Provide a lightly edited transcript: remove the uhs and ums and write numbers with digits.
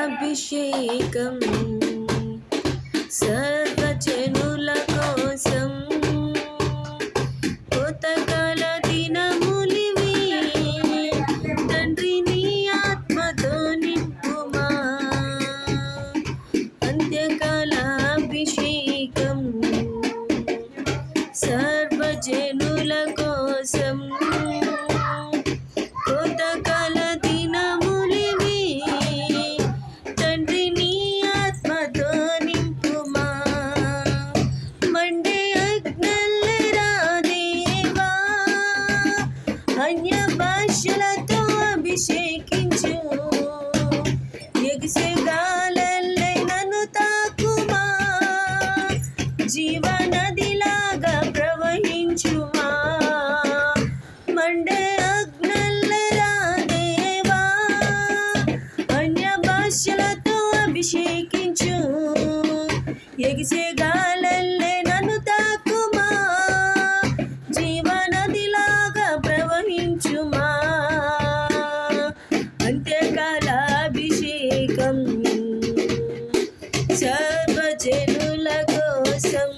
కాలాభిషేకం సర్వజనుల కోసం కోతకాల దినములివి తండ్రి నీ ఆత్మతో నింపుమా అంత్యకాలాభిషేకం సర్వజనుల కోసం కోతకాల దినములివి తండ్రి నీ ఆత్మతో నింపుమా మండే అగ్నల్లెరా దేవా అన్య భాషలతో అభిషేకించు ఎగిసే గాలల్లే నన్ను తాకుమా జీవనదిలాగా ప్రవహించుమా మండే అగ్నల్లెరా దేవా అన్య భాషలతో అభిషేకించు ఎగిసే గాలల్లే నన్ను తాకుమా జీవనదిలాగా ప్రవహించుమా అంత్యకాలాభిషేకం సర్వజనుల కోసం